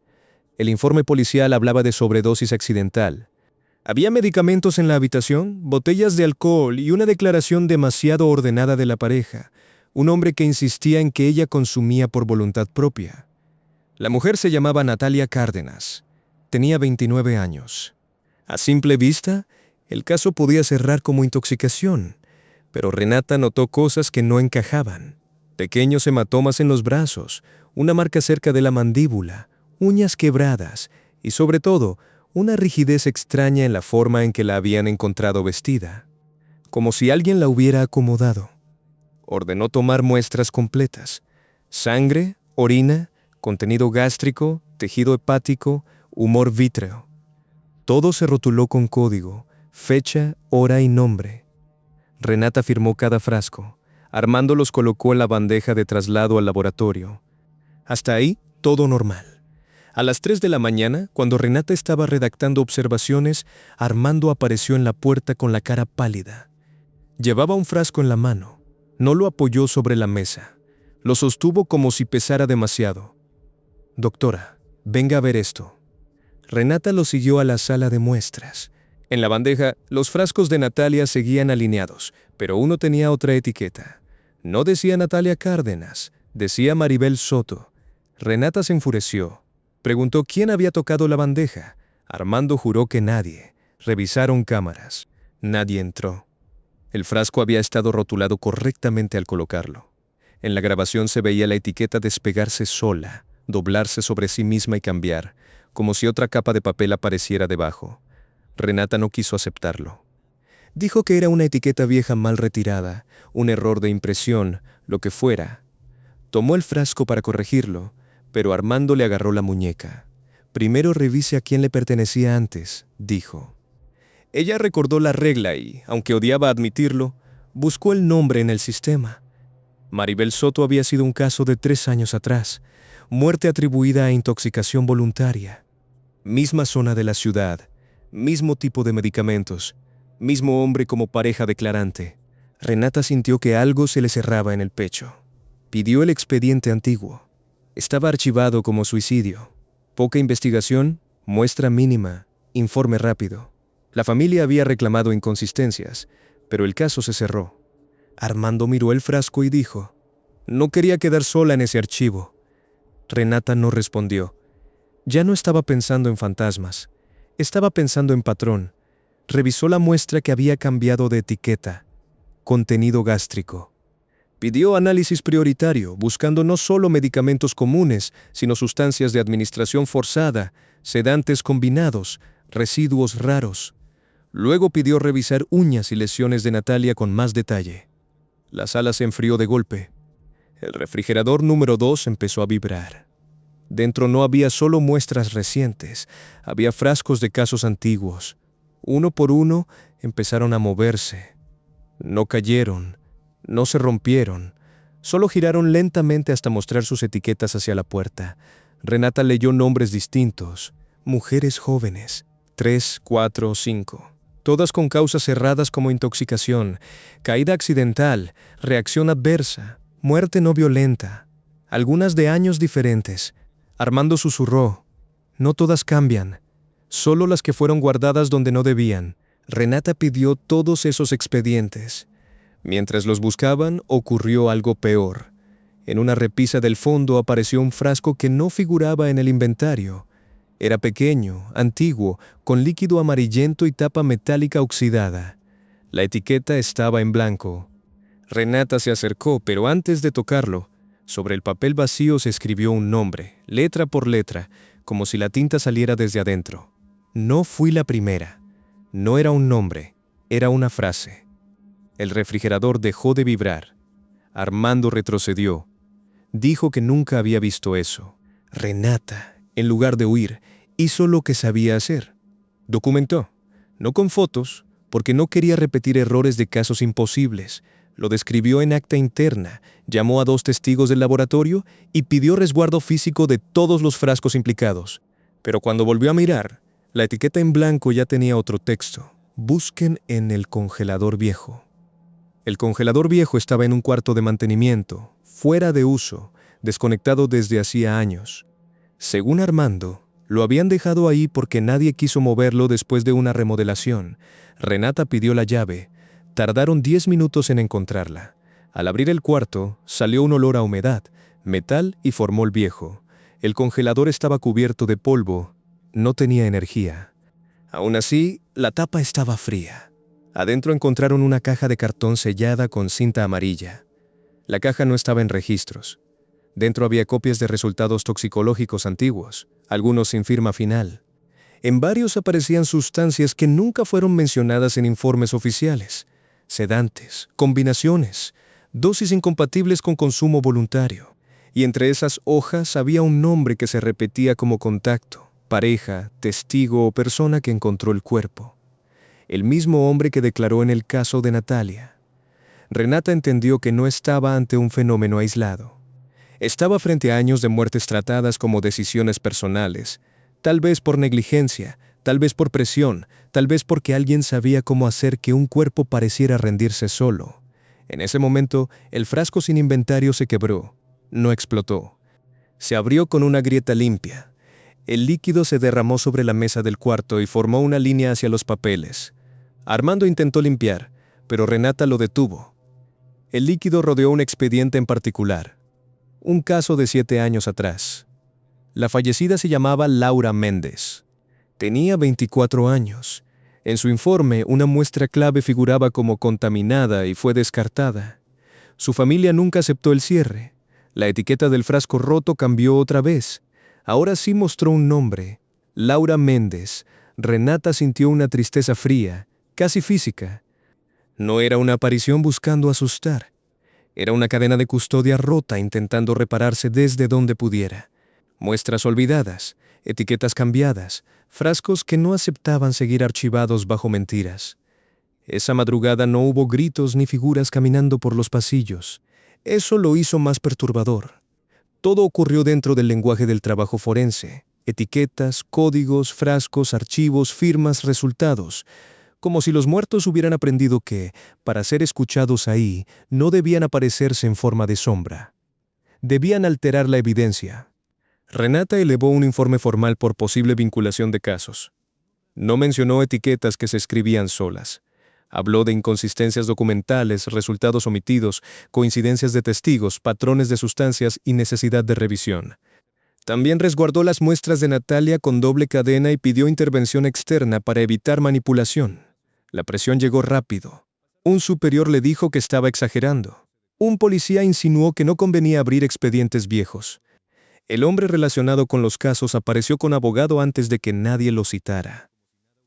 El informe policial hablaba de sobredosis accidental. Había medicamentos en la habitación, botellas de alcohol y una declaración demasiado ordenada de la pareja, un hombre que insistía en que ella consumía por voluntad propia. La mujer se llamaba Natalia Cárdenas. Tenía 29 años. A simple vista, el caso podía cerrar como intoxicación, pero Renata notó cosas que no encajaban. Pequeños hematomas en los brazos, una marca cerca de la mandíbula, uñas quebradas y, sobre todo, una rigidez extraña en la forma en que la habían encontrado vestida, como si alguien la hubiera acomodado. Ordenó tomar muestras completas: sangre, orina, contenido gástrico, tejido hepático, humor vítreo. Todo se rotuló con código, fecha, hora y nombre. Renata firmó cada frasco. Armando los colocó en la bandeja de traslado al laboratorio. Hasta ahí, todo normal. A las 3 de la mañana, cuando Renata estaba redactando observaciones, Armando apareció en la puerta con la cara pálida. Llevaba un frasco en la mano. No lo apoyó sobre la mesa. Lo sostuvo como si pesara demasiado. «Doctora, venga a ver esto». Renata lo siguió a la sala de muestras. En la bandeja, los frascos de Natalia seguían alineados, pero uno tenía otra etiqueta. No decía Natalia Cárdenas, decía Maribel Soto. Renata se enfureció. Preguntó quién había tocado la bandeja. Armando juró que nadie. Revisaron cámaras. Nadie entró. El frasco había estado rotulado correctamente al colocarlo. En la grabación se veía la etiqueta despegarse sola, doblarse sobre sí misma y cambiar, como si otra capa de papel apareciera debajo. Renata no quiso aceptarlo. Dijo que era una etiqueta vieja mal retirada, un error de impresión, lo que fuera. Tomó el frasco para corregirlo, pero Armando le agarró la muñeca. «Primero revise a quién le pertenecía antes», dijo. Ella recordó la regla y, aunque odiaba admitirlo, buscó el nombre en el sistema. Maribel Soto había sido un caso de 3 años atrás, muerte atribuida a intoxicación voluntaria. Misma zona de la ciudad, mismo tipo de medicamentos, mismo hombre como pareja declarante. Renata sintió que algo se le cerraba en el pecho. Pidió el expediente antiguo. Estaba archivado como suicidio. Poca investigación, muestra mínima, informe rápido. La familia había reclamado inconsistencias, pero el caso se cerró. Armando miró el frasco y dijo: «No quería quedar sola en ese archivo». Renata no respondió. Ya no estaba pensando en fantasmas. Estaba pensando en patrón. Revisó la muestra que había cambiado de etiqueta. Contenido gástrico. Pidió análisis prioritario, buscando no solo medicamentos comunes, sino sustancias de administración forzada, sedantes combinados, residuos raros. Luego pidió revisar uñas y lesiones de Natalia con más detalle. La sala se enfrió de golpe. El refrigerador número 2 empezó a vibrar. Dentro no había solo muestras recientes, había frascos de casos antiguos. Uno por uno empezaron a moverse. No cayeron, no se rompieron, solo giraron lentamente hasta mostrar sus etiquetas hacia la puerta. Renata leyó nombres distintos, mujeres jóvenes, 3, 4, 5. Todas con causas cerradas como intoxicación, caída accidental, reacción adversa, muerte no violenta, algunas de años diferentes. Armando susurró: «No todas cambian, solo las que fueron guardadas donde no debían». Renata pidió todos esos expedientes. Mientras los buscaban, ocurrió algo peor. En una repisa del fondo apareció un frasco que no figuraba en el inventario. Era pequeño, antiguo, con líquido amarillento y tapa metálica oxidada. La etiqueta estaba en blanco. Renata se acercó, pero antes de tocarlo, sobre el papel vacío se escribió un nombre, letra por letra, como si la tinta saliera desde adentro. No fui la primera. No era un nombre, era una frase. El refrigerador dejó de vibrar. Armando retrocedió. Dijo que nunca había visto eso. Renata, en lugar de huir, hizo lo que sabía hacer. Documentó, no con fotos, porque no quería repetir errores de casos imposibles. Lo describió en acta interna, llamó a 2 testigos del laboratorio y pidió resguardo físico de todos los frascos implicados. Pero cuando volvió a mirar, la etiqueta en blanco ya tenía otro texto. Busquen en el congelador viejo. El congelador viejo estaba en un cuarto de mantenimiento, fuera de uso, desconectado desde hacía años. Según Armando, lo habían dejado ahí porque nadie quiso moverlo después de una remodelación. Renata pidió la llave. Tardaron 10 minutos en encontrarla. Al abrir el cuarto, salió un olor a humedad, metal y formol viejo. El congelador estaba cubierto de polvo. No tenía energía. Aún así, la tapa estaba fría. Adentro encontraron una caja de cartón sellada con cinta amarilla. La caja no estaba en registros. Dentro había copias de resultados toxicológicos antiguos, algunos sin firma final. En varios aparecían sustancias que nunca fueron mencionadas en informes oficiales. Sedantes, combinaciones, dosis incompatibles con consumo voluntario. Y entre esas hojas había un nombre que se repetía como contacto, pareja, testigo o persona que encontró el cuerpo. El mismo hombre que declaró en el caso de Natalia. Renata entendió que no estaba ante un fenómeno aislado. Estaba frente a años de muertes tratadas como decisiones personales, tal vez por negligencia, tal vez por presión, tal vez porque alguien sabía cómo hacer que un cuerpo pareciera rendirse solo. En ese momento, el frasco sin inventario se quebró. No explotó. Se abrió con una grieta limpia. El líquido se derramó sobre la mesa del cuarto y formó una línea hacia los papeles. Armando intentó limpiar, pero Renata lo detuvo. El líquido rodeó un expediente en particular. Un caso de 7 años atrás. La fallecida se llamaba Laura Méndez. Tenía 24 años. En su informe, una muestra clave figuraba como contaminada y fue descartada. Su familia nunca aceptó el cierre. La etiqueta del frasco roto cambió otra vez. Ahora sí mostró un nombre. Laura Méndez. Renata sintió una tristeza fría, casi física. No era una aparición buscando asustar. Era una cadena de custodia rota intentando repararse desde donde pudiera. Muestras olvidadas, etiquetas cambiadas, frascos que no aceptaban seguir archivados bajo mentiras. Esa madrugada no hubo gritos ni figuras caminando por los pasillos. Eso lo hizo más perturbador. Todo ocurrió dentro del lenguaje del trabajo forense. Etiquetas, códigos, frascos, archivos, firmas, resultados. Como si los muertos hubieran aprendido que, para ser escuchados ahí, no debían aparecerse en forma de sombra. Debían alterar la evidencia. Renata elevó un informe formal por posible vinculación de casos. No mencionó etiquetas que se escribían solas. Habló de inconsistencias documentales, resultados omitidos, coincidencias de testigos, patrones de sustancias y necesidad de revisión. También resguardó las muestras de Natalia con doble cadena y pidió intervención externa para evitar manipulación. La presión llegó rápido. Un superior le dijo que estaba exagerando. Un policía insinuó que no convenía abrir expedientes viejos. El hombre relacionado con los casos apareció con abogado antes de que nadie lo citara.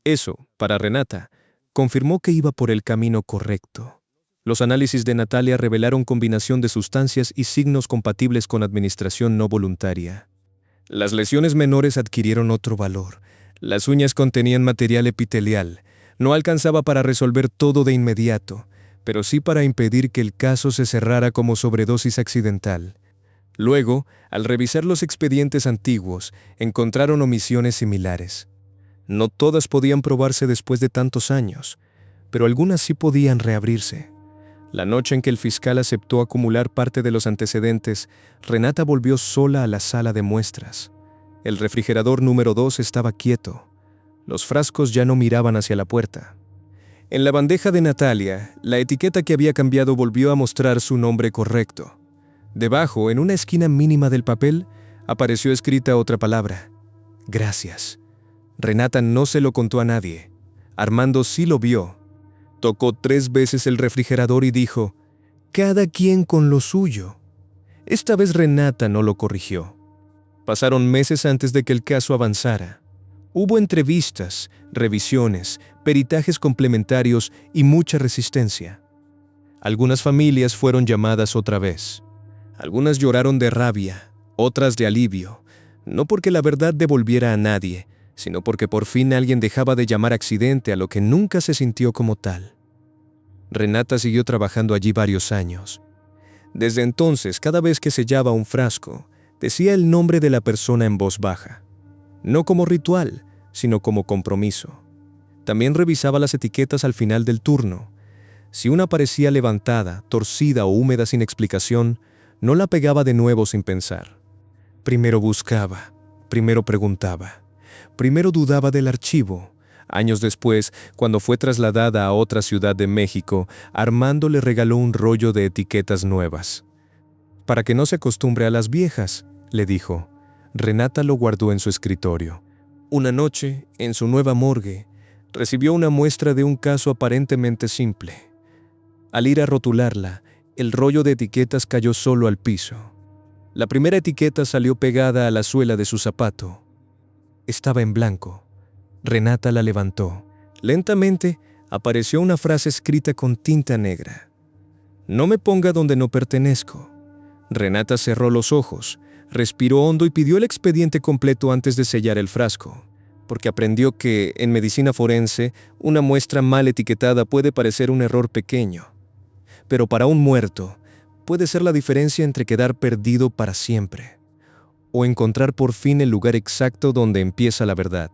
Eso, para Renata, confirmó que iba por el camino correcto. Los análisis de Natalia revelaron combinación de sustancias y signos compatibles con administración no voluntaria. Las lesiones menores adquirieron otro valor. Las uñas contenían material epitelial. No alcanzaba para resolver todo de inmediato, pero sí para impedir que el caso se cerrara como sobredosis accidental. Luego, al revisar los expedientes antiguos, encontraron omisiones similares. No todas podían probarse después de tantos años, pero algunas sí podían reabrirse. La noche en que el fiscal aceptó acumular parte de los antecedentes, Renata volvió sola a la sala de muestras. El refrigerador número 2 estaba quieto. Los frascos ya no miraban hacia la puerta. En la bandeja de Natalia, la etiqueta que había cambiado volvió a mostrar su nombre correcto. Debajo, en una esquina mínima del papel, apareció escrita otra palabra: gracias. Renata no se lo contó a nadie. Armando sí lo vio. Tocó 3 veces el refrigerador y dijo: cada quien con lo suyo. Esta vez Renata no lo corrigió. Pasaron meses antes de que el caso avanzara. Hubo entrevistas, revisiones, peritajes complementarios y mucha resistencia. Algunas familias fueron llamadas otra vez. Algunas lloraron de rabia, otras de alivio, no porque la verdad devolviera a nadie, sino porque por fin alguien dejaba de llamar accidente a lo que nunca se sintió como tal. Renata siguió trabajando allí varios años. Desde entonces, cada vez que sellaba un frasco, decía el nombre de la persona en voz baja. No como ritual, sino como compromiso. También revisaba las etiquetas al final del turno. Si una parecía levantada, torcida o húmeda sin explicación, no la pegaba de nuevo sin pensar. Primero buscaba, primero preguntaba, primero dudaba del archivo. Años después, cuando fue trasladada a otra ciudad de México, Armando le regaló un rollo de etiquetas nuevas. Para que no se acostumbre a las viejas, le dijo. Renata lo guardó en su escritorio. Una noche, en su nueva morgue, recibió una muestra de un caso aparentemente simple. Al ir a rotularla, el rollo de etiquetas cayó solo al piso. La primera etiqueta salió pegada a la suela de su zapato. Estaba en blanco. Renata la levantó. Lentamente apareció una frase escrita con tinta negra. No me ponga donde no pertenezco. Renata cerró los ojos, respiró hondo y pidió el expediente completo antes de sellar el frasco, porque aprendió que, en medicina forense, una muestra mal etiquetada puede parecer un error pequeño. Pero para un muerto, puede ser la diferencia entre quedar perdido para siempre, o encontrar por fin el lugar exacto donde empieza la verdad.